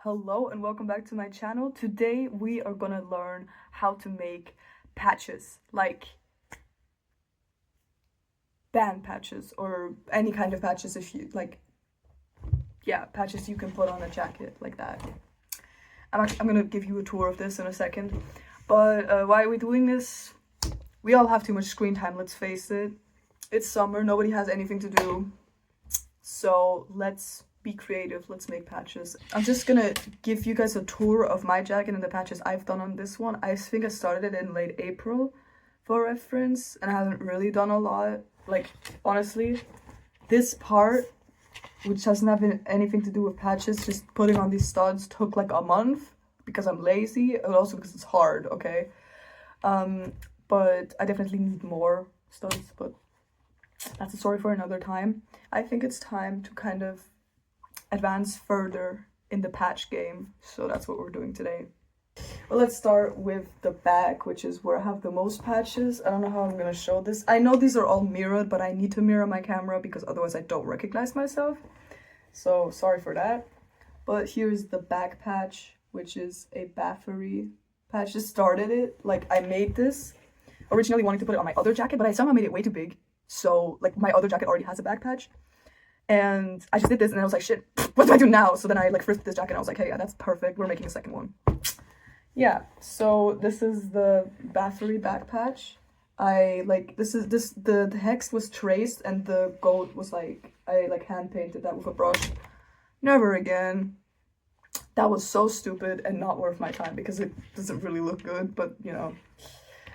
Hello and welcome back to my channel. Today we are gonna learn how to make patches, like band patches or any kind of patches if you like, yeah, patches you can put on a jacket like that. I'm gonna give you a tour of this in a second, but why are we doing this? We all have too much screen time, let's face it. It's summer, nobody has anything to do, so let's be creative, let's make patches. I'm just gonna give you guys a tour of my jacket and the patches I've done on this one. I think I started it in late April for reference, and I haven't really done a lot. Like, honestly, this part, which doesn't have anything to do with patches, just putting on these studs took like a month because I'm lazy, and also because it's hard, okay? But I definitely need more studs, but that's a story for another time. I think it's time to kind of advance further in the patch game, so that's what we're doing today. Well, let's start with the back, which is where I have the most patches. I don't know how I'm gonna show this. I know these are all mirrored, but I need to mirror my camera because otherwise I don't recognize myself, so sorry for that. But here's the back patch, which is a Baffery patch. Just started it, like I made this originally wanting to put it on my other jacket, but I somehow made it way too big, so like my other jacket already has a back patch. And I just did this and I was like, shit, what do I do now? So then I like thrifted this jacket and I was like, hey, yeah, that's perfect. We're making a second one. Yeah, so this is the Baffery back patch. The hex was traced and the goat was like, I like hand painted that with a brush. Never again. That was so stupid and not worth my time because it doesn't really look good, but you know,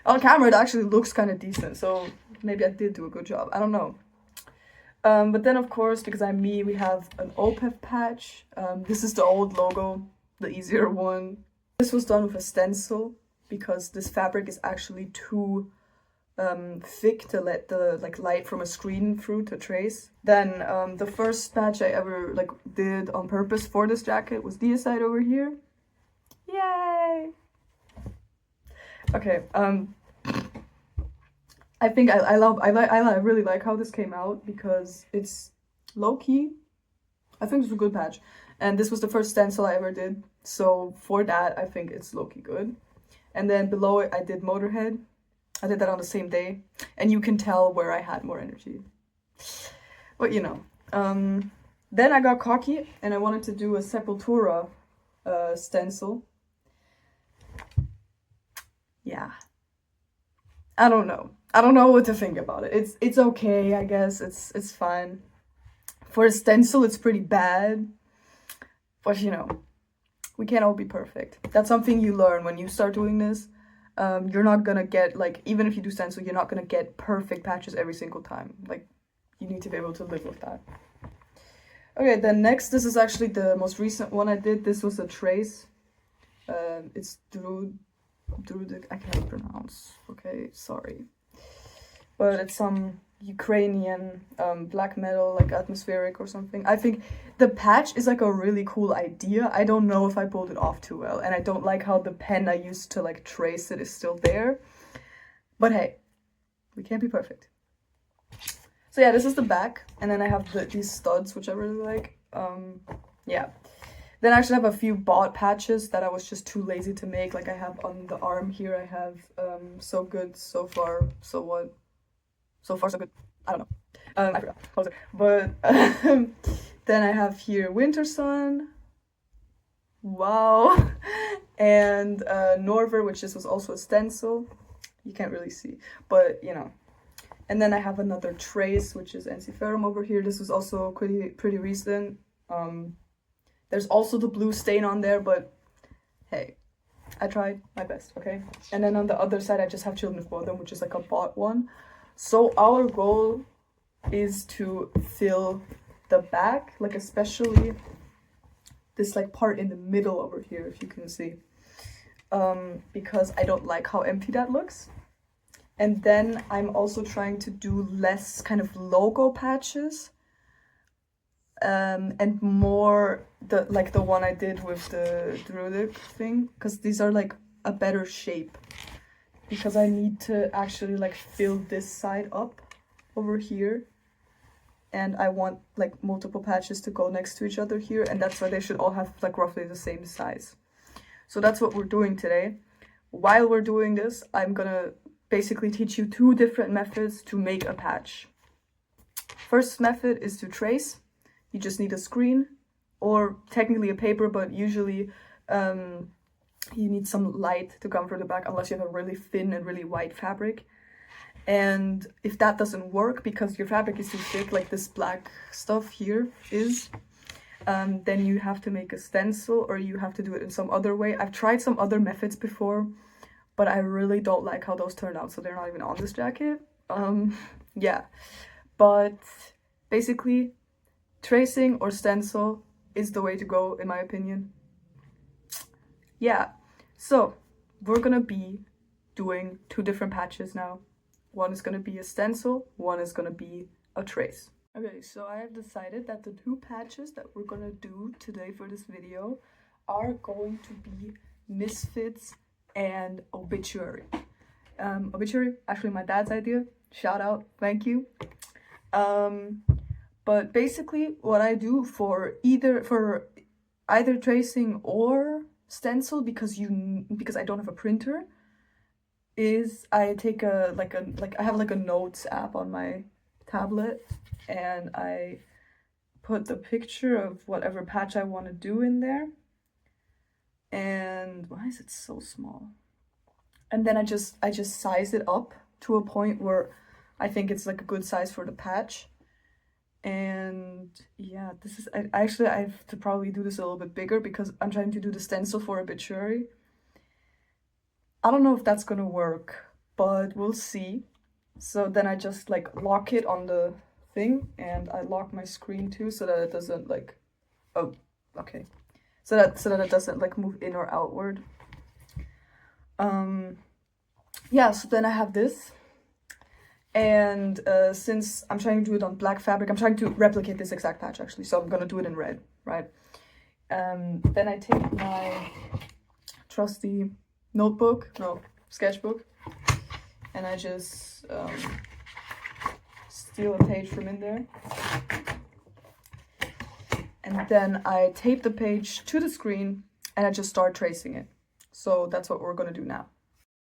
on camera it actually looks kind of decent. So maybe I did do a good job. I don't know. But then, of course, because I'm me, we have an OPEF patch. This is the old logo, the easier one. This was done with a stencil because this fabric is actually too thick to let the light from a screen through to trace. Then the first patch I ever did on purpose for this jacket was this side over here. Yay! Okay. I think I really like how this came out because it's low-key. I think it's a good patch. And this was the first stencil I ever did. So for that, I think it's low-key good. And then below it, I did Motorhead. I did that on the same day. And you can tell where I had more energy. But you know. Then I got cocky and I wanted to do a Sepultura stencil. Yeah. I don't know. I don't know what to think about it. It's okay, I guess. It's fine. For a stencil, it's pretty bad. But you know, we can't all be perfect. That's something you learn when you start doing this. You're not gonna get, even if you do stencil, you're not gonna get perfect patches every single time. Like, you need to be able to live with that. Okay, then next, this is actually the most recent one I did. This was a trace. It's Drudkh, I can't pronounce, okay, sorry. But it's some Ukrainian black metal, like atmospheric or something. I think the patch is like a really cool idea. I don't know if I pulled it off too well, and I don't like how the pen I used to trace it is still there. But hey, we can't be perfect. So yeah, this is the back, and then I have these studs, which I really like. Yeah. Then I actually have a few bought patches that I was just too lazy to make. Like I have on the arm here, I have So Good, So Far, So What? So Far, So Good. I don't know. I forgot. What was it? But then I have here Winter Sun. Wow. And Norver, which this was also a stencil. You can't really see, but you know. And then I have another trace, which is Ensiferum over here. This was also pretty recent. There's also the blue stain on there, but hey, I tried my best, okay? And then on the other side, I just have Children of Bodom, which is like a bought one. So our goal is to fill the back, especially this part in the middle over here, if you can see. Because I don't like how empty that looks. And then I'm also trying to do less kind of logo patches. And more the one I did with the Drudkh thing, because these are a better shape, because I need to actually fill this side up over here and I want like multiple patches to go next to each other here, and that's why they should all have like roughly the same size. So that's what we're doing today. While we're doing this, I'm gonna basically teach you 2 different methods to make a patch. First method is to trace. You just need a screen, or technically a paper, but usually you need some light to come from the back unless you have a really thin and really white fabric. And if that doesn't work because your fabric is too thick, like this black stuff here is, then you have to make a stencil, or you have to do it in some other way. I've tried some other methods before, but I really don't like how those turned out, so they're not even on this jacket. Yeah, but basically tracing or stencil is the way to go, in my opinion. Yeah, so we're gonna be doing 2 different patches now. One is gonna be a stencil, one is gonna be a trace. Okay, so I have decided that the 2 patches that we're gonna do today for this video are going to be Misfits and Obituary. Obituary, actually my dad's idea. Shout out, thank you. But basically what I do for either tracing or stencil, because I don't have a printer, is I take I have like a notes app on my tablet, and I put the picture of whatever patch I want to do in there. And why is it so small? And then I just size it up to a point where I think it's like a good size for the patch. And yeah, this is I have to probably do this a little bit bigger because I'm trying to do the stencil for Obituary. I don't know if that's gonna work, but we'll see. So then I just like lock it on the thing, and I lock my screen too so that it doesn't like, oh, okay. So that it doesn't like move in or outward. Yeah, so then I have this. And since I'm trying to do it on black fabric, I'm trying to replicate this exact patch actually, so I'm gonna do it in red, right? Then I take my trusty sketchbook, and I just steal a page from in there. And then I tape the page to the screen, and I just start tracing it. So that's what we're gonna do now.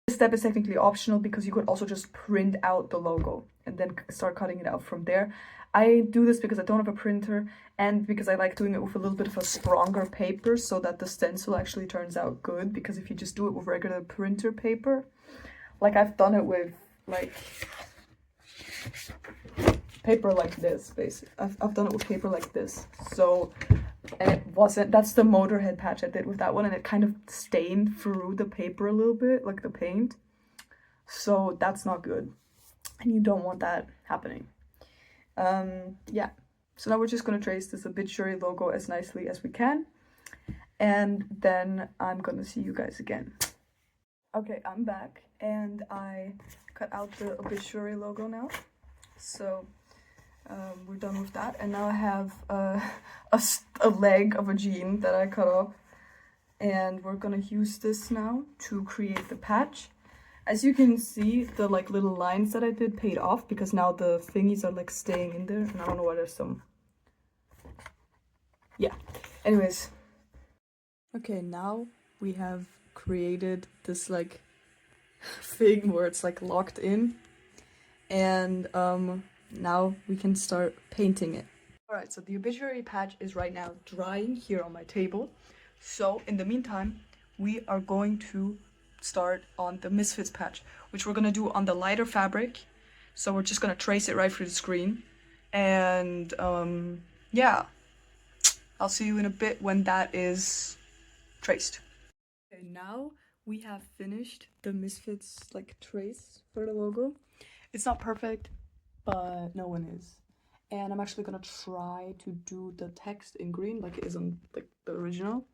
This step is technically optional because you could also just print out the logo and then start cutting it out from there. I do this because I don't have a printer, and because I like doing it with a little bit of a stronger paper so that the stencil actually turns out good. Because if you just do it with regular printer paper, like I've done it with like paper like this, basically. I've done it with paper like this. So, and it wasn't, that's the Motorhead patch I did with that one, and it kind of stained through the paper a little bit, like the paint. So that's not good, and you don't want that happening. Yeah, so now we're just gonna trace this Obituary logo as nicely as we can, and then I'm gonna see you guys again. Okay, I'm back, and I cut out the Obituary logo now. So we're done with that, and now I have a leg of a jean that I cut off, and we're gonna use this now to create the patch. As you can see, the like little lines that I did paid off because now the thingies are like staying in there, and I don't know why there's some. Yeah, anyways. Okay, now we have created this like thing where it's like locked in, and now we can start painting it. Alright, so the Obituary patch is right now drying here on my table. So in the meantime, we are going to start on the Misfits patch, which we're gonna do on the lighter fabric. So we're just gonna trace it right through the screen. And yeah, I'll see you in a bit when that is traced. Okay, now we have finished the Misfits like trace for the logo. It's not perfect, but no one is. And I'm actually gonna try to do the text in green like it is on like the original,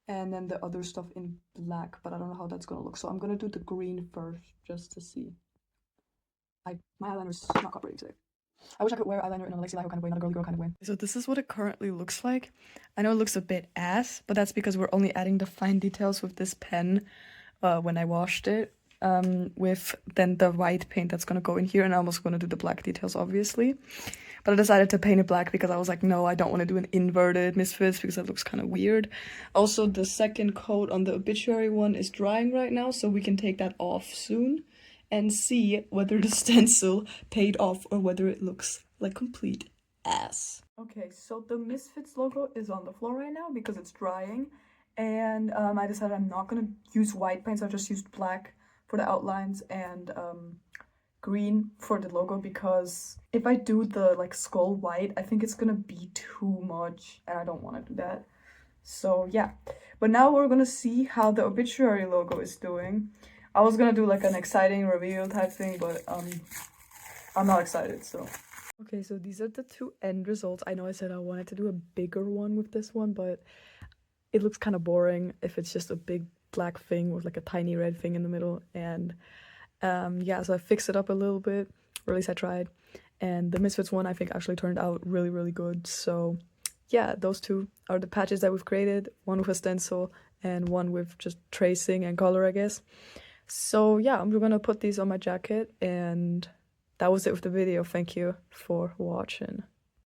and then the other stuff in black, but I don't know how that's gonna look. So I'm gonna do the green first just to see. My eyeliner's not cooperating today. I wish I could wear eyeliner in a Alexi Laiho kind of way, not a girly girl kind of way. So this is what it currently looks like. I know it looks a bit ass, but that's because we're only adding the fine details with this pen when I washed it. With then the white paint that's gonna go in here, and I'm also gonna do the black details obviously. But I decided to paint it black because I was like, no, I don't want to do an inverted Misfits because that looks kind of weird. Also, the second coat on the obituary one is drying right now, so we can take that off soon and see whether the stencil paid off or whether it looks like complete ass. Okay, so the Misfits logo is on the floor right now because it's drying, and I decided I'm not gonna use white paint, so I just used black for the outlines and green for the logo, because if I do the like skull white, I think it's gonna be too much and I don't want to do that. So yeah, but now we're gonna see how the obituary logo is doing. I was gonna do like an exciting reveal type thing, but I'm not excited, so. Okay, so these are the two end results. I know I said I wanted to do a bigger one with this one, but it looks kind of boring if it's just a big black thing with like a tiny red thing in the middle. And yeah, so I fixed it up a little bit, or at least I tried. And the Misfits one I think actually turned out really, really good. So yeah, those two are the patches that we've created, one with a stencil and one with just tracing and color, I guess. So yeah, I'm gonna put these on my jacket, and that was it with the video. Thank you for watching.